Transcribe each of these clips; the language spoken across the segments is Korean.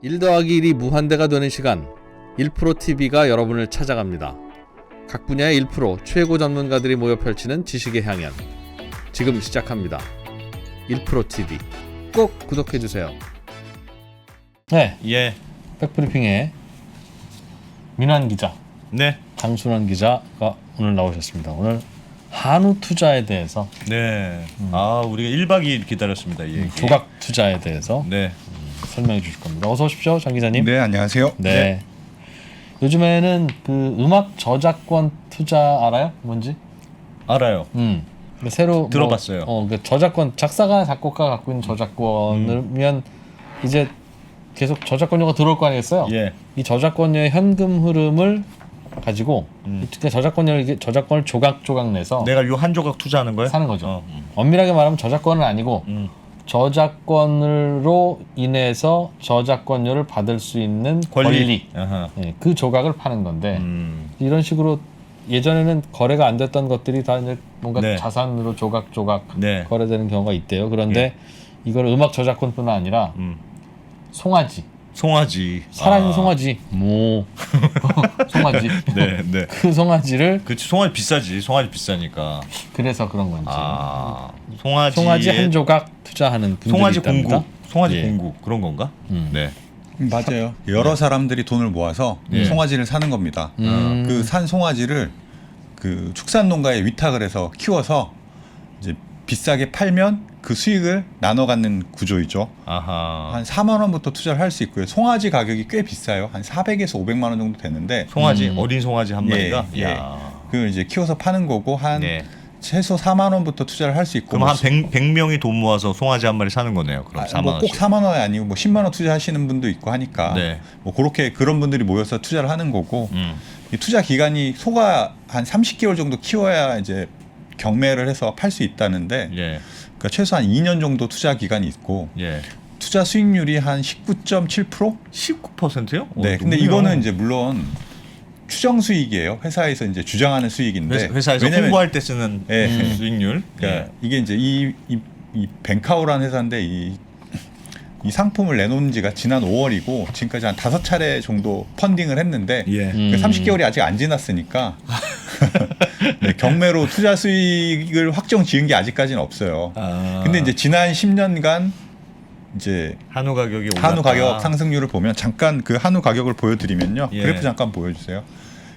1 더하기 1이 무한대가 되는 시간 1%TV가 여러분을 찾아갑니다. 각 분야의 1% 최고 전문가들이 모여 펼치는 지식의 향연 지금 시작합니다. 1%TV 꼭 구독해주세요. 네, 예. 백브리핑의 민환 기자, 네. 장순환 기자가 오늘 나오셨습니다. 오늘 한우 투자에 대해서 네. 아, 우리가 1박 2일 기다렸습니다. 이 얘기. 조각 투자에 대해서 네. 설명해 주실 겁니다. 어서 오십시오, 장 기자님. 네, 안녕하세요. 네. 요즘에는 그 음악 저작권 투자 알아요? 뭔지? 알아요. 새로 들어봤어요. 그 저작권 작사가 작곡가 갖고 있는 저작권을면 이제 계속 저작권료가 들어올 거 아니겠어요? 예. 이 저작권료의 현금 흐름을 가지고 저작권을 조각조각 내서 내가 요 한 조각 투자하는 거예요? 사는 거죠. 엄밀하게 말하면 저작권은 아니고 저작권으로 인해서 저작권료를 받을 수 있는 권리. 아하. 네, 그 조각을 파는 건데 이런 식으로 예전에는 거래가 안 됐던 것들이 다 이제 뭔가 네. 자산으로 조각조각 네. 거래되는 경우가 있대요. 그런데 이걸 음악 저작권뿐 아니라 송아지, 살아있는 송아지, 송아지. 네, 네. 그 송아지를 그렇지. 송아지 비싸지. 송아지 비싸니까. 그래서 그런 건지. 아. 송아지 한 조각 투자하는 분들이 송아지 있답니다. 공구. 송아지 예. 공구. 그런 건가? 네. 맞아요. 여러 사람들이 돈을 모아서 송아지를 사는 겁니다. 그 산 송아지를 그 축산 농가에 위탁을 해서 키워서 이제 비싸게 팔면 그 수익을 나눠 갖는 구조이죠. 아하. 한 4만 원부터 투자를 할 수 있고요. 송아지 가격이 꽤 비싸요. 한 400에서 500만 원 정도 되는데 송아지 어린 송아지 한 마리가. 예. 야. 그걸 이제 키워서 파는 거고 한 네. 최소 4만 원부터 투자를 할 수 있고 그럼 한 100명이 돈 모아서 송아지 한 마리 사는 거네요. 그럼 4만 뭐 꼭 원씩. 4만 원이 아니고 뭐 10만 원 투자하시는 분도 있고 하니까 네. 뭐 그렇게 그런 분들이 모여서 투자를 하는 거고 이 투자 기간이 소가 한 30개월 정도 키워야 이제 경매를 해서 팔 수 있다는데 예. 그러니까 최소한 2년 정도 투자 기간이 있고 예. 투자 수익률이 한 19.7%? 19%요? 네. 근데 이거는 이제 물론 추정 수익이에요. 회사에서 이제 주장하는 수익인데 회사에서 왜냐면 홍보할 때 쓰는 예. 수익률. 그러니까 이게 이제 이 벤카우라는 회사인데 이 상품을 내놓은 지가 지난 5월이고 지금까지 한 5차례 정도 펀딩을 했는데 예. 30개월이 아직 안 지났으니까 네, 경매로 투자 수익을 확정 지은 게 아직까지는 없어요. 근데 이제 지난 10년간 이제 한우 가격이 올랐다. 한우 가격 상승률을 보면 잠깐 그 한우 가격을 보여드리면요. 예. 그래프 잠깐 보여주세요.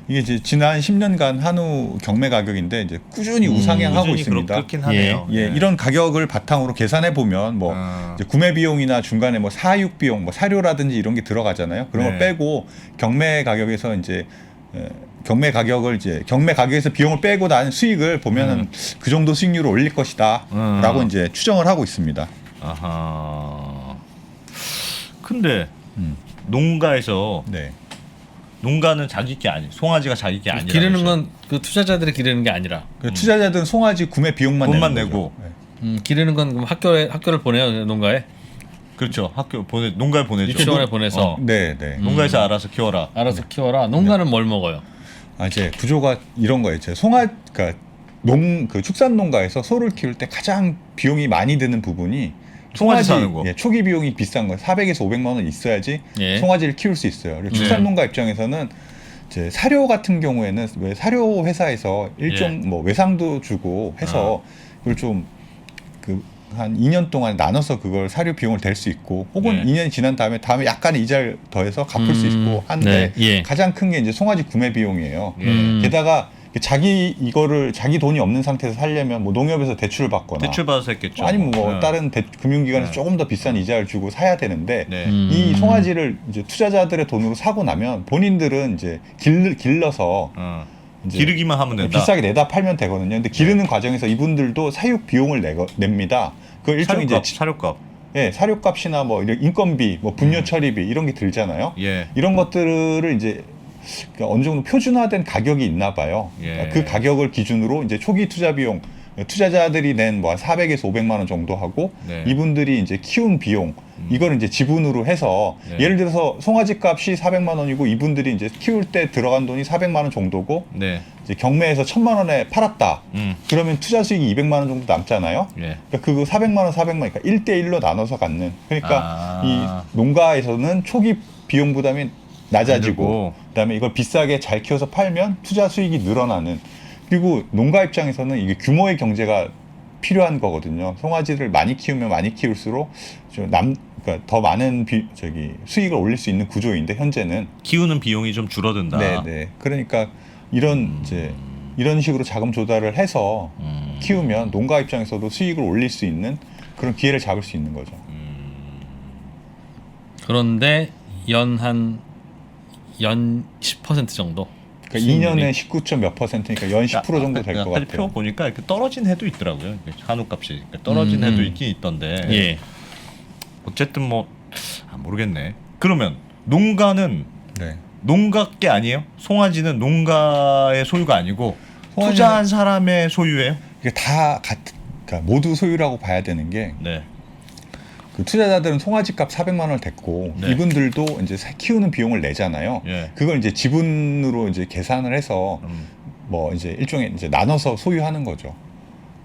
이게 이제 지난 10년간 한우 경매 가격인데 이제 꾸준히 우상향하고 꾸준히 있습니다. 그렇긴 하네요. 예, 이런 가격을 바탕으로 계산해 보면 뭐 이제 구매 비용이나 중간에 뭐 사육 비용, 뭐 사료라든지 이런 게 들어가잖아요. 그런 걸 네. 빼고 경매 가격에서 이제 경매 가격을 이제 경매 가격에서 비용을 빼고 난 수익을 보면은 그 정도 수익률을 올릴 것이다라고 이제 추정을 하고 있습니다. 아하. 근데 농가에서 네. 농가는 자기 게 아니, 송아지가 자기 게 아니라 기르는 건 그 투자자들이 기르는 게 아니라 그 투자자들은 송아지 구매 비용만 돈만 내는 내고. 거죠. 네. 기르는 건 그럼 학교를 보내요, 농가에. 그렇죠. 농가에 보내죠. 유치원에 보내서 네, 네. 농가에서 알아서 키워라. 알아서 키워라. 농가는 뭘 먹어요? 아, 이제 구조가 이런 거예요. 제 그러니까 그 축산 농가에서 소를 키울 때 가장 비용이 많이 드는 부분이 송아지 사는 거. 예, 초기 비용이 비싼 거예요. 400에서 500만 원 있어야지 예. 송아지를 키울 수 있어요. 그리고 축산 농가 입장에서는 이제 사료 같은 경우에는 왜 사료 회사에서 일종 뭐 외상도 주고 해서 그걸 좀 한 2년 동안 나눠서 그걸 사료 비용을 댈 수 있고 혹은 네. 2년이 지난 다음에 약간 이자를 더해서 갚을 수 있고 한데 네, 예. 가장 큰 게 이제 송아지 구매 비용이에요. 게다가 자기 돈이 없는 상태에서 살려면 뭐 농협에서 대출을 받거나 대출 받아서 했겠죠. 아니면 뭐 네. 다른 금융기관에서 조금 더 비싼 이자를 주고 사야 되는데 네. 이 송아지를 이제 투자자들의 돈으로 사고 나면 본인들은 이제 길러서 이제 기르기만 하면 된다. 비싸게 내다 팔면 되거든요. 근데 기르는 과정에서 이분들도 사육 비용을 냅니다. 그 일종의 사료값. 예, 사료값이나 뭐 이런 인건비, 뭐 분뇨 처리비 이런 게 들잖아요. 예. 이런 것들을 이제 어느 정도 표준화된 가격이 있나 봐요. 예. 그 가격을 기준으로 이제 초기 투자 비용 투자자들이 낸 뭐 400에서 500만 원 정도 하고 네. 이분들이 이제 키운 비용 이걸 이제 지분으로 해서 네. 예를 들어서 송아지 값이 400만 원이고 이분들이 이제 키울 때 들어간 돈이 400만 원 정도고 네. 이제 경매에서 1000만 원에 팔았다. 음. 그러면 투자 수익이 200만 원 정도 남잖아요. 예. 그러니까 그거 400만 원, 400만 원, 그러니까 1대1로 나눠서 갖는. 그러니까 아. 이 농가에서는 초기 비용 부담이 낮아지고, 낮아지고. 그다음에 이걸 비싸게 잘 키워서 팔면 투자 수익이 늘어나는. 그리고 농가 입장에서는 이게 규모의 경제가 필요한 거거든요. 송아지를 많이 키우면 많이 키울수록 그러니까 더 많은 수익을 올릴 수 있는 구조인데 현재는. 키우는 비용이 좀 줄어든다. 네. 그러니까 이런 이제 이런 식으로 자금 조달을 해서 키우면 농가 입장에서도 수익을 올릴 수 있는 그런 기회를 잡을 수 있는 거죠. 그런데 연 10% 정도. 그러니까 수익률이? 2년에 19. 몇 %니까 연 10% 정도 될 것 사실 같아요. 표 보니까 이렇게 떨어진 해도 있더라고요. 한우값이 그러니까 떨어진 해도 있긴 있던데. 예. 어쨌든 뭐 모르겠네. 그러면 농가는 네. 농가 게 아니에요? 송아지는 농가의 소유가 아니고 송아지는- 투자한 사람의 소유예요? 이게 다 그러니까 모두 소유라고 봐야 되는 게 네. 그 투자자들은 송아지 값 400만 원을 댔고 네. 이분들도 이제 키우는 비용을 내잖아요. 예. 그걸 이제 지분으로 이제 계산을 해서 뭐 이제 일종의 이제 나눠서 소유하는 거죠.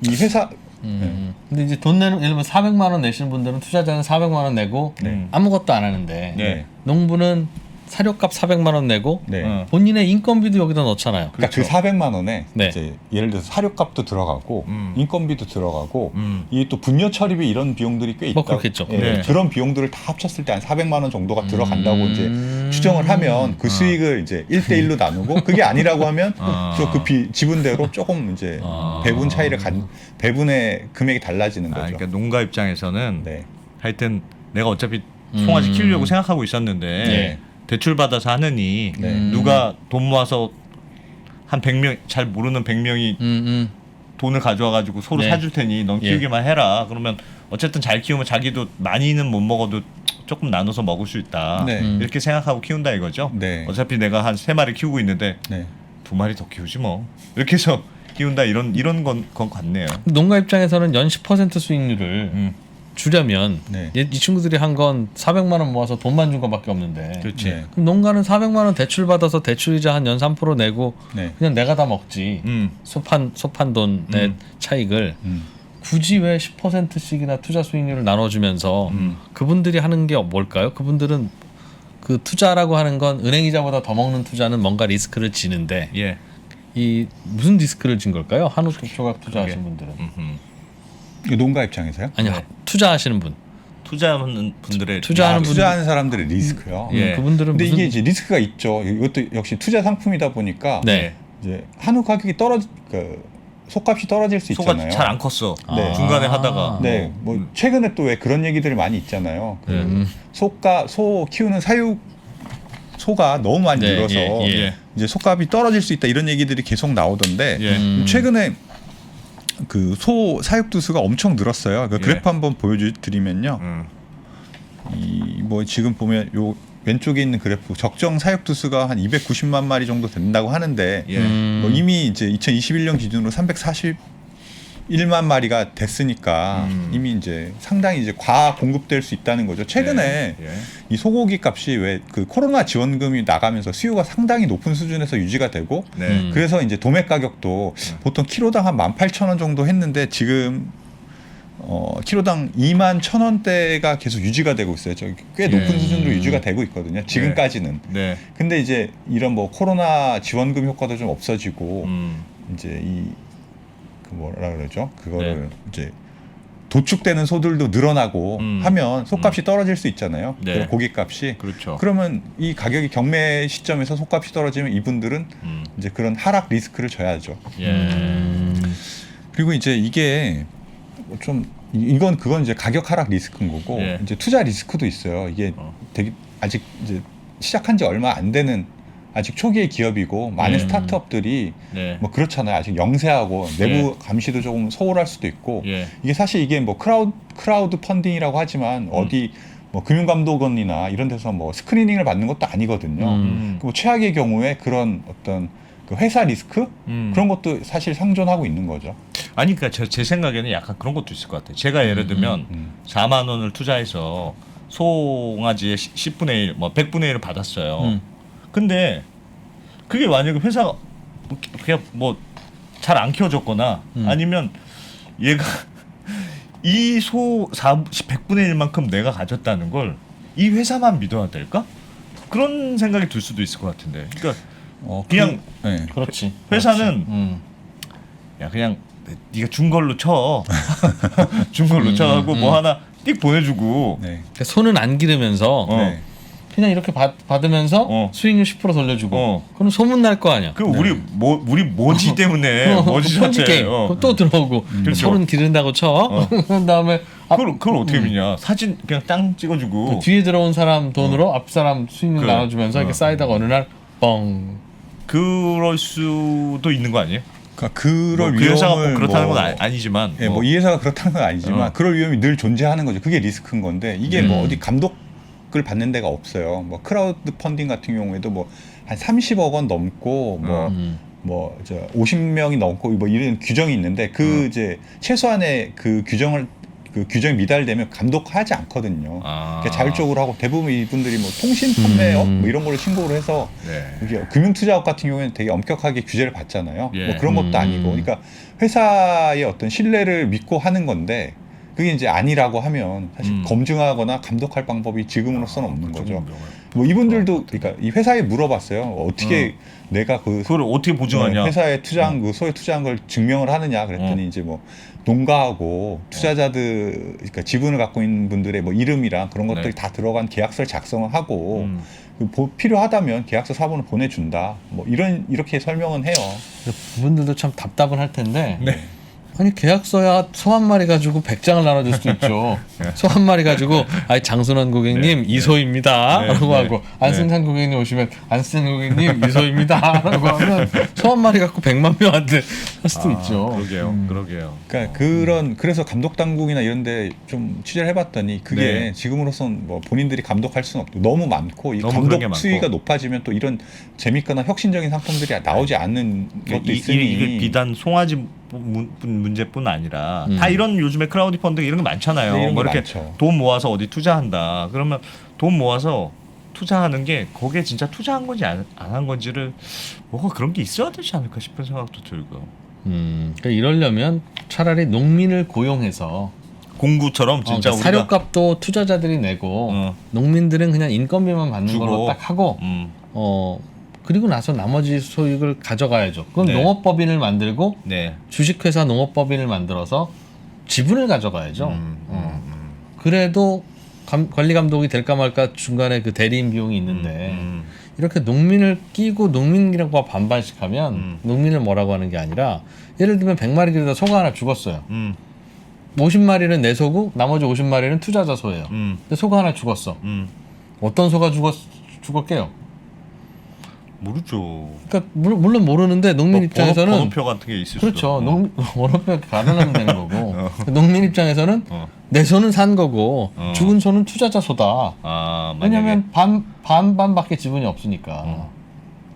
이 회사 근데 이제 돈 내는, 예를 들면 400만 원 내시는 분들은 투자자는 400만 원 내고 네. 아무것도 안 하는데 네. 농부는 사료값 400만 원 내고 네. 어. 본인의 인건비도 여기다 넣잖아요. 그러니까 그 400만 원에 네. 이제 예를 들어서 사료값도 들어가고 인건비도 들어가고 음. 이게 또 분뇨 처리비 이런 비용들이 꽤 있다. 뭐 그렇겠죠. 예, 네. 그런 비용들을 다 합쳤을 때 한 400만 원 정도가 들어간다고 이제 추정을 하면 그 수익을 이제 1대1로 나누고 그게 아니라고 하면 또 그 지분대로 조금 이제 배분의 금액이 달라지는 거죠. 그러니까 농가 입장에서는 네. 하여튼 내가 어차피 송아지 키우려고 생각하고 있었는데 네. 대출 받아서 하느니 네. 누가 돈 모아서 한 100명 잘 모르는 100명이 돈을 가져와 가지고 소를 네. 사줄 테니 넌 예. 키우기만 해라. 그러면 어쨌든 잘 키우면 자기도 많이는 못 먹어도 조금 나눠서 먹을 수 있다. 네. 이렇게 생각하고 키운다 이거죠. 네. 어차피 내가 한 3마리 키우고 있는데 네. 2마리 더 키우지 뭐. 이렇게 해서 키운다 이런 건 같네요. 농가 입장에서는 연 10% 수익률을 주려면 네. 이 친구들이 한 건 400만 원 모아서 돈만 준 것밖에 없는데 그렇지. 네. 그럼 농가는 400만 원 대출 받아서 대출이자 한 연 3% 내고 네. 그냥 내가 다 먹지. 소판 돈의 차익을 굳이 왜 10%씩이나 투자 수익률을 나눠주면서 그분들이 하는 게 뭘까요? 그분들은 그 투자라고 하는 건 은행이자보다 더 먹는 투자는 뭔가 리스크를 지는데 예. 이 무슨 리스크를 진 걸까요? 한우 조각 투자하시는 분들은 농가 입장에서요? 아니요 투자하시는 분 투자하는 분들의 투자하는 분- 투자하는 사람들의 리스크요. 예. 그분들은 근데 무슨 이게 이제 리스크가 있죠. 이것도 역시 투자 상품이다 보니까 네. 이제 한우 가격이 속값이 떨어질 수 소가 있잖아요. 잘 안 컸어. 네. 중간에 하다가 네, 뭐 최근에 또 왜 그런 얘기들이 많이 있잖아요. 소 키우는 소가 너무 많이 네, 늘어서 예. 이제 소값이 떨어질 수 있다 이런 얘기들이 계속 나오던데 예. 최근에 그 소 사육두수가 엄청 늘었어요. 그 예. 그래프 한번 보여드리면요. 이 뭐 지금 보면 요 왼쪽에 있는 그래프 적정 사육두수가 한 290만 마리 정도 된다고 하는데 예. 뭐 이미 이제 2021년 기준으로 341만 마리가 됐으니까 이미 이제 상당히 이제 과 공급될 수 있다는 거죠. 최근에 예. 이 소고기 값이 왜 그 코로나 지원금이 나가면서 수요가 상당히 높은 수준에서 유지가 되고 네. 그래서 이제 도매 가격도 보통 키로당 한 18,000원 정도 했는데 지금 키로당 21,000원대가 계속 유지가 되고 있어요. 꽤 높은 수준으로 유지가 되고 있거든요. 지금까지는. 네. 근데 이제 이런 뭐 코로나 지원금 효과도 좀 없어지고 이제 그 뭐라 그러죠? 그거를 이제 도축되는 소들도 늘어나고 하면 소값이 떨어질 수 있잖아요. 네. 그런 고기값이. 그렇죠. 그러면 이 가격이 경매 시점에서 소값이 떨어지면 이분들은 이제 그런 하락 리스크를 져야죠. 예. 그리고 이제 이게 그건 이제 가격 하락 리스크인 거고 예. 이제 투자 리스크도 있어요. 이게 되게 아직 이제 시작한 지 얼마 안 되는 아직 초기의 기업이고 많은 스타트업들이 네. 뭐 그렇잖아요. 아직 영세하고 내부 감시도 조금 소홀할 수도 있고 예. 이게 사실 이게 뭐 크라우드 펀딩이라고 하지만 어디 뭐 금융감독원이나 이런 데서 뭐 스크리닝을 받는 것도 아니거든요. 뭐 최악의 경우에 그런 어떤 그 회사 리스크 그런 것도 사실 상존하고 있는 거죠. 아니 그러니까 제 생각에는 약간 그런 것도 있을 것 같아요. 제가 예를 들면 4만 원을 투자해서 송아지의 10분의 1, 뭐 100분의 1을 받았어요. 근데 그게 만약에 회사가 그냥 뭐 잘 안 키워줬거나 아니면 얘가 이 소 100분의 1만큼 내가 가졌다는 걸 이 회사만 믿어야 될까? 그런 생각이 들 수도 있을 것 같은데. 그러니까 그냥 네. 그렇지. 회사는 야 그냥 네가 준 걸로 쳐. 준 걸로 쳐하고 뭐 하나 띡 보내주고 네. 그러니까 손은 안 기르면서 네. 그냥 이렇게 받으면서 수익률 10% 돌려주고 그럼 소문 날 거 아니야. 그 우리 모지 때문에 모지 펀치 게임 자체예요. 그럼 또 들어오고 그렇죠. 손은 기른다고 쳐. 그런 다음에 그걸 어떻게 믿냐? 사진 그냥 땅 찍어주고 뒤에 들어온 사람 돈으로 앞 사람 수익률 그래. 나눠주면서 이렇게 쌓이다가 어느 날 뻥. 그럴 수도 있는 거 아니에요? 그러니까 그럴 그 회사가 꼭 위험을 그렇다는 뭐, 건 아니지만 예, 뭐 이 회사가 그렇다는 건 아니지만 그럴 위험이 늘 존재하는 거죠. 그게 리스크인 건데 이게 뭐 어디 감독을 받는 데가 없어요. 뭐 크라우드 펀딩 같은 경우에도 뭐 한 30억 원 넘고 뭐 저 50명이 넘고 뭐 이런 규정이 있는데 그 이제 최소한의 그 규정이 미달되면 감독하지 않거든요. 그러니까 자율적으로 하고 대부분 이분들이 뭐 통신 판매업 뭐 이런 걸로 신고를 해서 이게 금융투자업 같은 경우에는 되게 엄격하게 규제를 받잖아요. 예. 뭐 그런 것도 아니고, 그러니까 회사의 어떤 신뢰를 믿고 하는 건데 그게 이제 아니라고 하면 사실 검증하거나 감독할 방법이 지금으로서는 없는 거죠. 뭐 이분들도 그러니까 이 회사에 물어봤어요. 어떻게 내가 그걸 어떻게 보증하냐? 회사에 투자한 그 소에 투자한 걸 증명을 하느냐 그랬더니 이제 뭐 농가하고 투자자들 그러니까 지분을 갖고 있는 분들의 뭐 이름이랑 그런 것들이 다 들어간 계약서를 작성을 하고 필요하다면 계약서 사본을 보내준다. 뭐 이렇게 설명은 해요. 그분들도 참 답답은 할 텐데. 아니 계약서야 소 한 마리 가지고 100장을 나눠줄 수도 있죠. 소 한 마리 가지고 아이 장순환 고객님 이소입니다 라고 하고 안승찬 고객님 오시면 안승찬 고객님 이소입니다 라고 하면 소 한 마리 갖고 100만 명한테 할 수도 있죠. 그러게요. 그러니까 그래서 감독 당국이나 이런데 좀 취재를 해봤더니 그게 지금으로선 뭐 본인들이 감독할 수는 없고 너무 많고 이 너무 그런 게 감독 많고. 수위가 높아지면 또 이런 재밌거나 혁신적인 상품들이 나오지 않는 것도 있으니 이게 비단 송아지 문제뿐 아니라 다 이런 요즘에 크라우드 펀딩 이런 게 많잖아요. 네, 이런 뭐 게 이렇게 많죠. 돈 모아서 어디 투자한다. 그러면 돈 모아서 투자하는 게 거기에 진짜 투자한 건지 안 한 건지를 뭐가 그런 게 있어야 되지 않을까 싶은 생각도 들고요. 그러니까 이러려면 차라리 농민을 고용해서 공구처럼 진짜 그러니까 우리가 사료값도 투자자들이 내고 농민들은 그냥 인건비만 받는 주고. 걸로 딱 하고 그리고 나서 나머지 소익을 가져가야죠. 그럼 농업법인을 만들고 주식회사 농업법인을 만들어서 지분을 가져가야죠. 그래도 관리 감독이 될까 말까 중간에 그 대리인 비용이 있는데 이렇게 농민을 끼고 농민이라고 반반씩 하면 농민을 뭐라고 하는 게 아니라 예를 들면 100마리 기르다 소가 하나 죽었어요. 50마리는 내 소고 나머지 50마리는 투자자 소예요. 근데 소가 하나 죽었어. 어떤 소가 죽었게요? 모르죠. 그러니까 물론 모르는데 농민 입장에서는 번호표 같은 게 있을 그렇죠. 수도. 번호표 가려면 되는 거고 농민 입장에서는 내 소는 산 거고 죽은 소는 투자자 소다. 왜냐하면 반밖에 지분이 없으니까.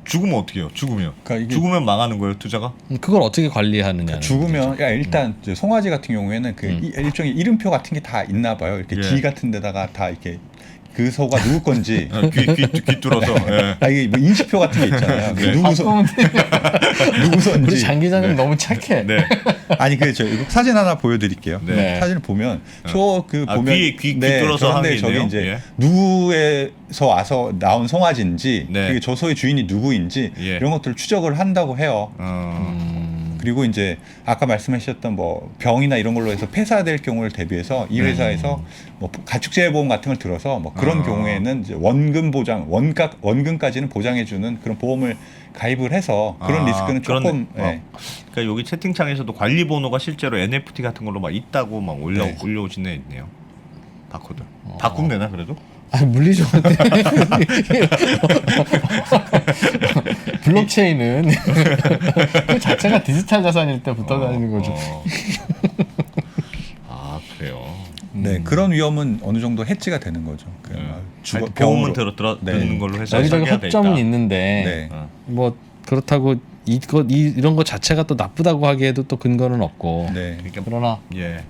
죽으면 어떻게 해요? 죽으면 그러니까 이게 죽으면 망하는 거예요 투자가? 그걸 어떻게 관리하느냐. 죽으면 일단 이제 송아지 같은 경우에는 그 일종의 이름표 같은 게 다 있나 봐요. 이렇게 귀 같은 데다가 다 이렇게 그 소가 누구 건지 귀 뚫어서 이게 뭐 인식표 같은 게 있잖아요. 누구 우리 소인지. 장 기자님 너무 착해. 아니 저 이거 사진 하나 보여드릴게요. 사진을 보면 소 보면 귀 뚫어서 한 게 저기 있네요. 이제 누구에서 와서 나온 송아지인지 그리고 저 소의 주인이 누구인지 이런 것들을 추적을 한다고 해요. 그리고 이제 아까 말씀하셨던 뭐 병이나 이런 걸로 해서 폐사될 경우를 대비해서 이 회사에서 뭐 가축재해보험 같은 걸 들어서 뭐 그런 경우에는 이제 원금 보장, 원금까지는 보장해주는 그런 보험을 가입을 해서 그런 리스크는 조금. 그러니까 여기 채팅창에서도 관리 번호가 실제로 NFT 같은 걸로 막 있다고 막 올려오신 애 있네요. 바코드. 바꾸면 되나 그래도? 물리적으로 블록체인은 그 자체가 디지털 자산일 때부터 다니는 거죠. 그래요. 네, 그런 위험은 어느 정도 해지가 되는 거죠. 보험은 들는 걸로 해서 여기저기 허점은 있는데 뭐 그렇다고 이런 거 자체가 또 나쁘다고 하기에도 또 근거는 없고. 네. 그러나 예.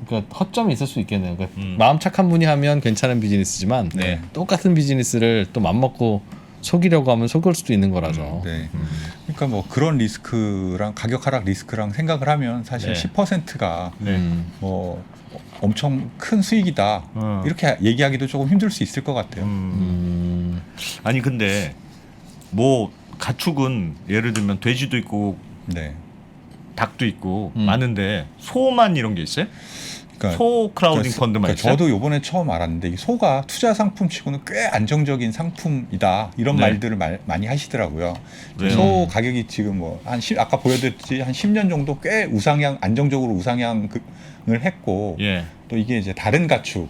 그러니까 허점이 있을 수 있겠네요. 그러니까 마음 착한 분이 하면 괜찮은 비즈니스지만 네. 똑같은 비즈니스를 또 맘먹고 속이려고 하면 속을 수도 있는 거라서. 네. 그러니까 뭐 그런 리스크랑 가격 하락 리스크랑 생각을 하면 사실 네. 10%가 네. 뭐 엄청 큰 수익이다 이렇게 얘기하기도 조금 힘들 수 있을 것 같아요. 아니 근데 뭐 가축은 예를 들면 돼지도 있고 네. 닭도 있고 많은데 소만 이런 게 있어요? 그러니까 소 크라우딩 펀드만 그러니까 있어요? 저도 요번에 처음 알았는데 이 소가 투자 상품치고는 꽤 안정적인 상품이다 이런 네. 말들을 많이 하시더라고요. 왜요? 소 가격이 지금 뭐 한 아까 보여드렸듯이 한 10년 정도 꽤 안정적으로 우상향을 했고 예. 또 이게 이제 다른 가축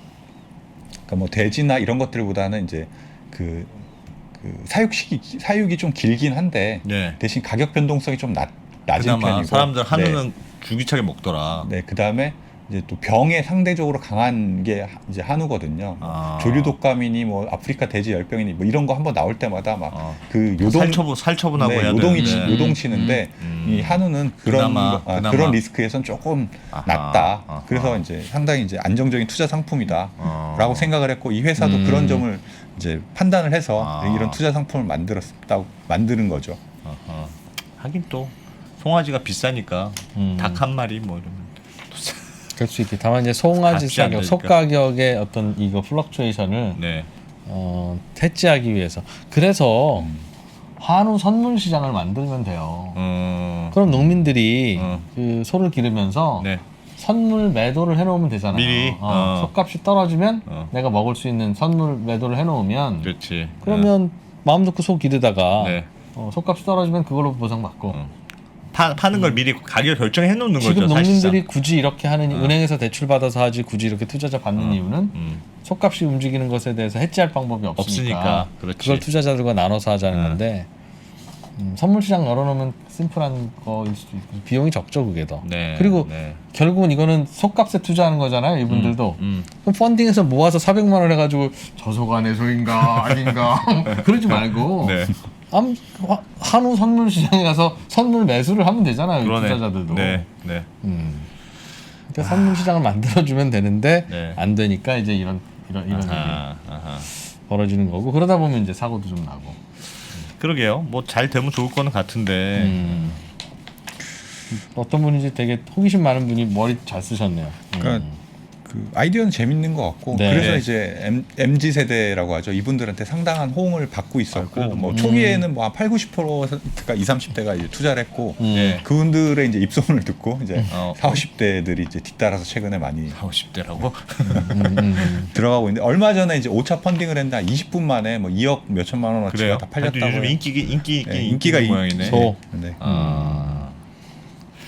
그러니까 뭐 돼지나 이런 것들보다는 이제 그 사육이 좀 길긴 한데 네. 대신 가격 변동성이 좀 낮은 그나마 편이고 사람들 네. 한우는 줄기차게 먹더라. 네, 그다음에 이제 또 병에 상대적으로 강한 게 이제 한우거든요. 아. 조류 독감이니 뭐 아프리카 돼지 열병이니 뭐 이런 거 한번 나올 때마다 막 아. 그 요동 살처분하고 네, 해야 요동이 되는데. 요동치는데 이 한우는 그나마. 그런 리스크에선 조금 아하. 낮다. 아하. 그래서 이제 상당히 이제 안정적인 투자 상품이다라고 아. 생각을 했고 이 회사도 그런 점을 이제 판단을 해서 아. 이런 투자 상품을 만드는 거죠. 아하. 하긴 또 송아지가 비싸니까 닭 한 마리 뭐 이러면 그럴 수 있겠. 다만 이제 송아지 값이 안 가격, 되니까. 속 가격의 어떤 이거 플럭추에이션을 네. 해지하기 위해서. 그래서 한우 선물 시장을 만들면 돼요. 그럼 농민들이 그 소를 기르면서 네. 선물 매도를 해놓으면 되잖아요. 미리? 속값이 떨어지면 어. 내가 먹을 수 있는 선물 매도를 해놓으면 그렇지. 그러면 마음 놓고 소 기르다가 네. 속값이 떨어지면 그걸로 보상받고 파는 걸 미리 가격 결정해 놓는 지금 거죠. 농민들이 사실상. 굳이 이렇게 하는 은행에서 대출 받아서 하지 굳이 이렇게 투자자 받는 이유는 속값이 움직이는 것에 대해서 해지할 방법이 없으니까 그렇지. 그걸 투자자들과 나눠서 하자는 음. 건데 선물 시장 열어놓으면 심플한 거일 수도 있고 비용이 적죠 그게 더. 네. 그리고 네. 결국은 이거는 속값에 투자하는 거잖아요 이분들도. 그럼 펀딩에서 모아서 400만 원 해가지고 저 소가 내 소인가 아닌가 그러지 말고 네. 한우 선물 시장에 가서 선물 매수를 하면 되잖아요 그러네. 투자자들도. 네. 네. 그러니까 선물 시장을 만들어주면 되는데 네. 안 되니까 이제 이런 일이 아하. 벌어지는 거고 그러다 보면 이제 사고도 좀 나고. 그러게요. 뭐 잘 되면 좋을 거는 같은데. 어떤 분인지 되게 호기심 많은 분이 머리 잘 쓰셨네요. 그러니까 그 아이디어는 재밌는 것 같고 네. 그래서 네. 이제 MZ 세대라고 하죠. 이분들한테 상당한 호응을 받고 있었고 그래도 뭐 초기에는 뭐 한 80-90%가 20-30대가 이제 투자를 했고 네. 그분들의 이제 입소문을 듣고 이제 어. 40-50대들이 이제 뒤따라서 최근에 많이 50대라고? 들어가고 있는데 얼마 전에 이제 5차 펀딩을 했는데 20분 만에 뭐 2억 몇 천만 원어치가 그래요? 다 팔렸다고 요즘 해요. 인기가 이- 모양이네. 소. 네.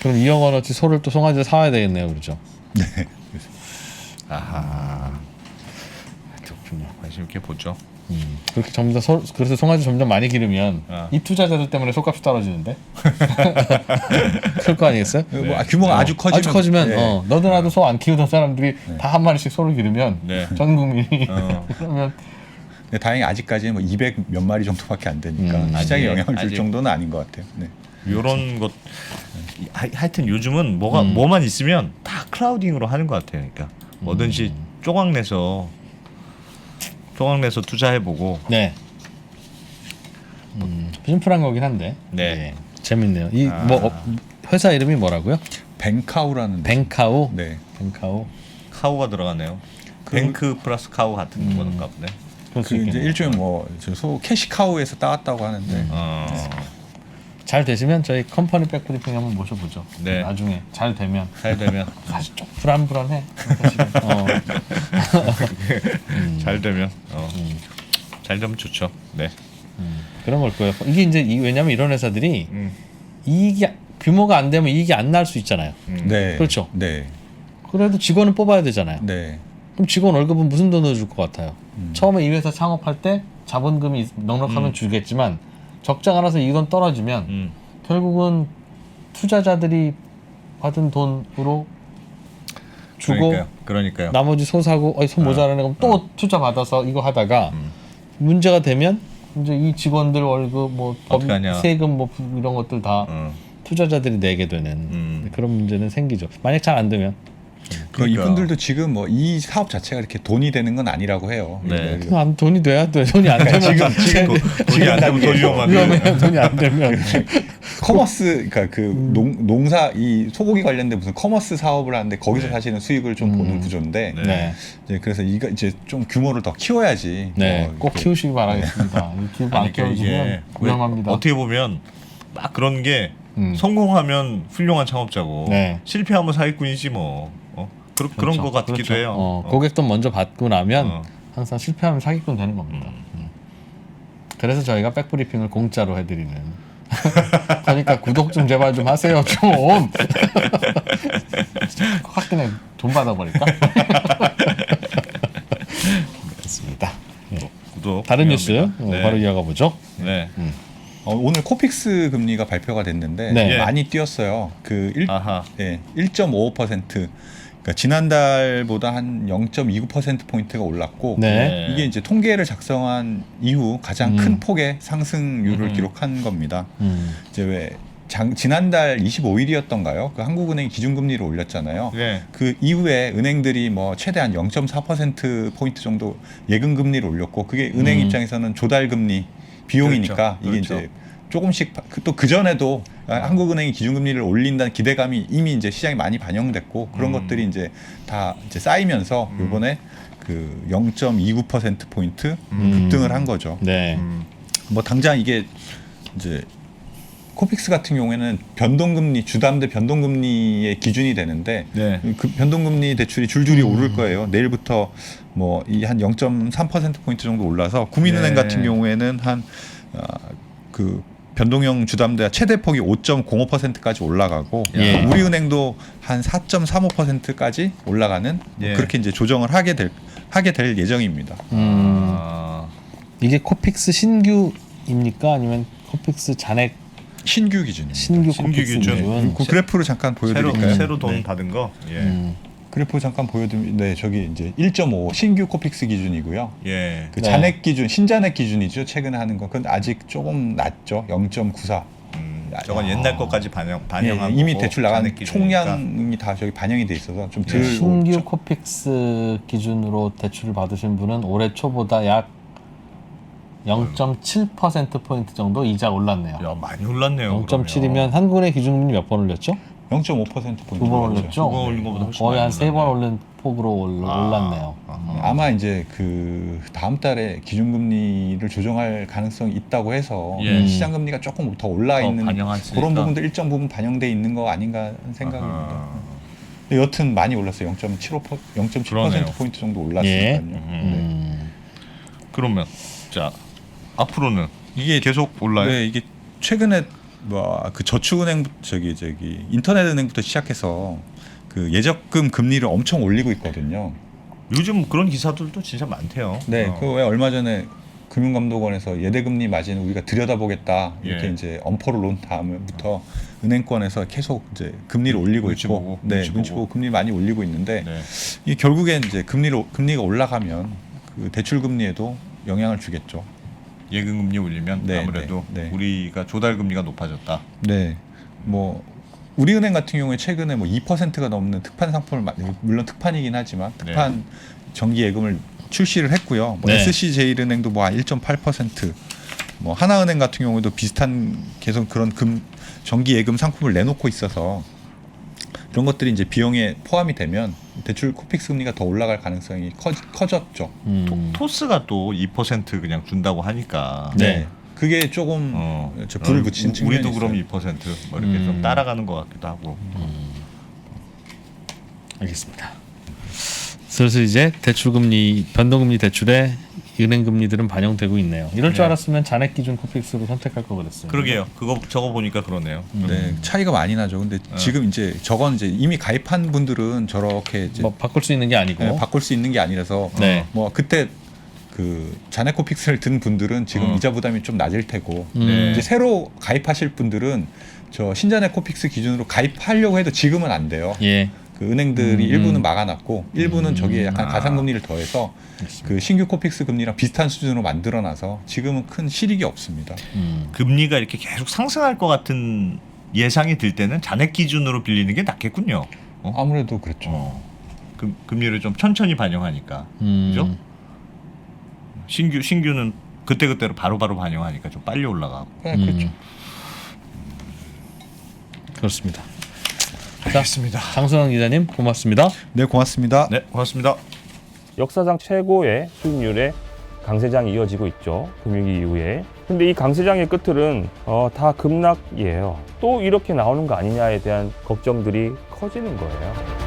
그럼 2억 원어치 소를 또 송아지를 사와야 되겠네요, 그렇죠? 아하. 그렇군요. 관심 있게 보죠. 그렇게 점점 그래서 송아지 점점 많이 기르면 이 투자자들 때문에 속값이 떨어지는데 그럴 거 아니겠어요? 뭐 규모가 아주 커지면 아주 커지면 네. 너도 나도 소 안 키우던 사람들이 다 한 마리씩 소를 기르면 네. 전 국민이 그러면 근데 다행히 아직까지는 뭐 200 몇 마리 정도밖에 안 되니까 시장에 영향을 줄 아직. 정도는 아닌 것 같아요. 네. 요런 것 하여튼 요즘은 뭐만 있으면 다 클라우딩으로 하는 것 같아요. 그러니까 뭐든지 쪼각내서 투자해보고. 네. 심플한 거긴 한데. 네. 재밌네요. 이 뭐 회사 이름이 뭐라고요? 뱅카우라는 뱅카우. 네. 뱅카우. 카우가 들어가네요. 뱅크 플러스 카우 같은 건가 보네. 그럴 수 그 이제 있겠네요. 일종의 뭐소 캐시카우에서 따왔다고 하는데 잘 되시면 저희 컴퍼니 백브리핑 한번 모셔보죠. 네. 나중에 잘 되면 잘 되면 사실 좀 불안불안해. 사실은. 잘 되면 잘 되면 좋죠. 네. 그런 걸 거예요. 이게 이제 왜냐면 이런 회사들이 음. 이익이 규모가 안 되면 이익이 안 날 수 있잖아요. 네. 그렇죠. 네. 그래도 직원은 뽑아야 되잖아요. 네. 그럼 직원 월급은 무슨 돈으로 줄 것 같아요? 처음에 이 회사 창업할 때 자본금이 넉넉하면 주겠지만 적자가 나서 이 돈 떨어지면 결국은 투자자들이 받은 돈으로 주고 그러니까요. 나머지 소 사고 소 모자라네 그럼 또 투자 받아서 이거 하다가 문제가 되면 이제 이 직원들 월급 뭐 어떡하냐. 세금 뭐 이런 것들 다 투자자들이 내게 되는 그런 문제는 생기죠. 만약 잘 안 되면 그러니까. 이분들도 지금 뭐 이 사업 자체가 이렇게 돈이 되는 건 아니라고 해요. 네. 돈이 돼야 돼. 돈이 안 되면 지금 돈이 안 되면 더 위험한데. 위험해요. 돈이 안 되면 커머스 그러니까 그 농사 이 소고기 관련된 무슨 커머스 사업을 하는데 거기서 네. 사실은 수익을 좀 보는 구조인데 네. 이제 그래서 이거 이제 좀 규모를 더 키워야지. 네, 꼭 이렇게 키우시기 바라겠습니다. 이 기업 안 아니, 그러니까 키워지면 위험합니다. 어떻게 보면 막 그런 게 성공하면 훌륭한 창업자고 네. 실패하면 사기꾼이지 뭐. 그런 거 같기도 그렇죠. 해요. 고객 돈 먼저 받고 나면 어. 항상 실패하면 사기꾼 되는 겁니다. 그래서 저희가 백브리핑을 공짜로 해드리는. 그러니까 구독 좀 제발 좀 하세요 좀. 확 그냥 돈 받아버릴까? 그렇습니다. 구독 다른 뉴스 중요합니다. 네. 바로 이어가 보죠. 네. 오늘 코픽스 금리가 발표가 됐는데 네. 많이 뛰었어요. 그 아하. 1.55%. 그러니까 지난달보다 한 0.29% 포인트가 올랐고 네. 이게 이제 통계를 작성한 이후 가장 큰 폭의 상승률을 기록한 겁니다. 이제 왜 지난달 25일이었던가요? 그 한국은행이 기준금리를 올렸잖아요. 네. 그 이후에 은행들이 뭐 최대한 0.4% 포인트 정도 예금 금리를 올렸고 그게 은행 입장에서는 조달 금리 비용이니까 그렇죠. 이게 이제 조금씩 또 그 전에도 한국은행이 기준금리를 올린다는 기대감이 이미 이제 시장에 많이 반영됐고 그런 것들이 이제 다 이제 쌓이면서 이번에 그 0.29% 포인트 급등을 한 거죠. 네. 뭐 당장 이게 이제 코픽스 같은 경우에는 변동금리 주담대 변동금리의 기준이 되는데 네. 그 변동금리 대출이 줄줄이 오를 거예요. 내일부터 뭐 이 한 0.3% 포인트 정도 올라서 구민은행 네. 같은 경우에는 한 그 변동형 주담대가 최대 폭이 5.05%까지 올라가고 예. 우리은행도 한 4.35%까지 올라가는 뭐 예. 그렇게 이제 조정을 하게 될 예정입니다. 아, 이게 코픽스 신규입니까? 아니면 코픽스 잔액 신규 기준입니다. 신규 신규 코픽스 기준. 기준? 그 그래프를 잠깐 보여드릴까요? 새로 돈 네. 받은 거. 예. 그래프 잠깐 보여드리면 네 저기 이제 1.5 신규 코픽스 기준이고요. 예. 그 네. 잔액 기준 신잔액 기준이죠. 최근에 하는 건 그건 아직 조금 낮죠. 0.94. 저건 옛날 것까지 반영한 예, 이미 거고, 대출 나간 잔액 기준이니까. 총량이 다 저기 반영이 돼 있어서 좀 덜 신규 코픽스 기준으로 대출을 받으신 분은 올해 초보다 약 0.7% 포인트 정도 이자 올랐네요. 야, 많이 올랐네요. 0.7이면 한국의 기준금리 몇 번 올렸죠? 0.5% 포인트 두 번 올렸죠. 두번 올린 것보다 훨씬 거의 한 많이 세 번 올랐네. 올린 폭으로 올랐네요. 아마 이제 그 다음 달에 기준금리를 조정할 가능성이 있다고 해서 예. 시장 금리가 조금 더 올라 더 있는 반영하시니까. 그런 부분들 일정 부분 반영돼 있는 거 아닌가 하는 생각입니다. 아하. 근데 여튼 많이 올랐어요. 0.7% 그러네요. 포인트 정도 예. 올랐으니까요. 그러면 자 앞으로는 이게 계속 올라요? 네, 이게 최근에 뭐 그 저축은행 저기 인터넷은행부터 시작해서 그 예적금 금리를 엄청 올리고 있거든요. 요즘 그런 기사들도 진짜 많대요. 네, 어. 그 왜 얼마 전에 금융감독원에서 예대금리 마진을 우리가 들여다보겠다 이렇게 예. 이제 엄포를 놓은 다음부터 은행권에서 계속 이제 금리를 올리고 눈치 있고, 보고, 네, 눈치 눈치 보고. 보고 금리 많이 올리고 있는데 네. 이 결국엔 이제 금리가 올라가면 그 대출 금리에도 영향을 주겠죠. 예금 금리 올리면 네, 아무래도 네, 네. 우리가 조달 금리가 높아졌다. 네, 뭐 우리은행 같은 경우에 최근에 뭐 2%가 넘는 특판 상품을 물론 특판이긴 하지만 특판 정기 예금을 출시를 했고요. 뭐 네. SC제일은행도 뭐 1.8%, 뭐 하나은행 같은 경우에도 비슷한 계속 그런 정기 예금 상품을 내놓고 있어서 이런 것들이 이제 비용에 포함이 되면 대출 코픽스 금리가 더 올라갈 가능성이 커졌죠. 토스가 또 2% 그냥 준다고 하니까. 네. 그게 조금 불을 붙인 측면이 우리도 있어요. 그럼 2%뭐 이렇게 좀 따라가는 것 같기도 하고. 알겠습니다. 슬슬 이제 대출금리, 변동금리 대출에 은행금리들은 반영되고 있네요. 이럴 줄 네. 알았으면 잔액 기준 코픽스로 선택할 거 그랬어요. 그러게요. 그거 저거 보니까 그러네요. 네, 차이가 많이 나죠. 근데 지금 이제 저건 이제 이미 가입한 분들은 저렇게 이제 뭐 바꿀 수 있는 게 아니고. 네, 바꿀 수 있는 게 아니라서 네. 뭐 그때 그 자네코픽스를 든 분들은 지금 이자 부담이 좀 낮을 테고 네. 이제 새로 가입하실 분들은 저 신자네코픽스 기준으로 가입하려고 해도 지금은 안 돼요. 예. 그 은행들이 일부는 막아놨고 일부는 저기에 약간 가상금리를 더해서 그 신규 코픽스 금리랑 비슷한 수준으로 만들어놔서 지금은 큰 실익이 없습니다. 금리가 이렇게 계속 상승할 것 같은 예상이 들 때는 잔액 기준으로 빌리는 게 낫겠군요. 아무래도 그렇죠. 금리를 좀 천천히 반영하니까. 그죠? 신규는 그때그때로 바로바로 반영하니까 좀 빨리 올라가고. 네, 그렇죠. 그렇습니다. 알겠습니다. 장선환 기자님 고맙습니다. 네, 고맙습니다. 네, 고맙습니다. 역사상 최고의 수익률의 강세장이 이어지고 있죠. 금융위기 이후에. 근데 이 강세장의 끝들은 다 급락이에요. 또 이렇게 나오는 거 아니냐에 대한 걱정들이 커지는 거예요.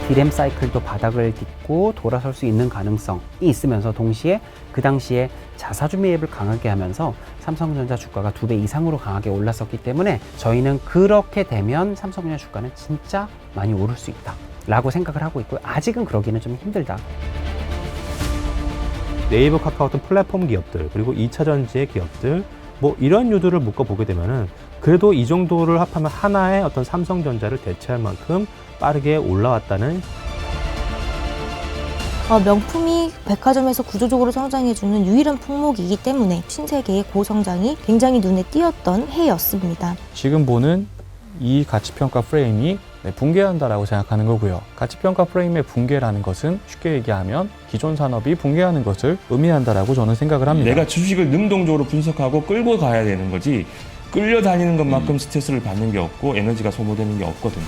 디램 사이클도 바닥을 딛고 돌아설 수 있는 가능성이 있으면서 동시에 그 당시에 자사주 매입을 강하게 하면서 삼성전자 주가가 2배 이상으로 강하게 올랐었기 때문에 저희는 그렇게 되면 삼성전자 주가는 진짜 많이 오를 수 있다 라고 생각을 하고 있고요. 아직은 그러기는 좀 힘들다. 네이버, 카카오 같은 플랫폼 기업들 그리고 2차 전지의 기업들 뭐 이런 유두를 묶어보게 되면은 그래도 이 정도를 합하면 하나의 어떤 삼성전자를 대체할 만큼 빠르게 올라왔다는 명품이 백화점에서 구조적으로 성장해주는 유일한 품목이기 때문에 신세계의 고성장이 굉장히 눈에 띄었던 해였습니다. 지금 보는 이 가치평가 프레임이 붕괴한다라고 생각하는 거고요. 가치평가 프레임의 붕괴라는 것은 쉽게 얘기하면 기존 산업이 붕괴하는 것을 의미한다라고 저는 생각을 합니다. 내가 주식을 능동적으로 분석하고 끌고 가야 되는 거지 끌려다니는 것만큼 스트레스를 받는 게 없고 에너지가 소모되는 게 없거든요.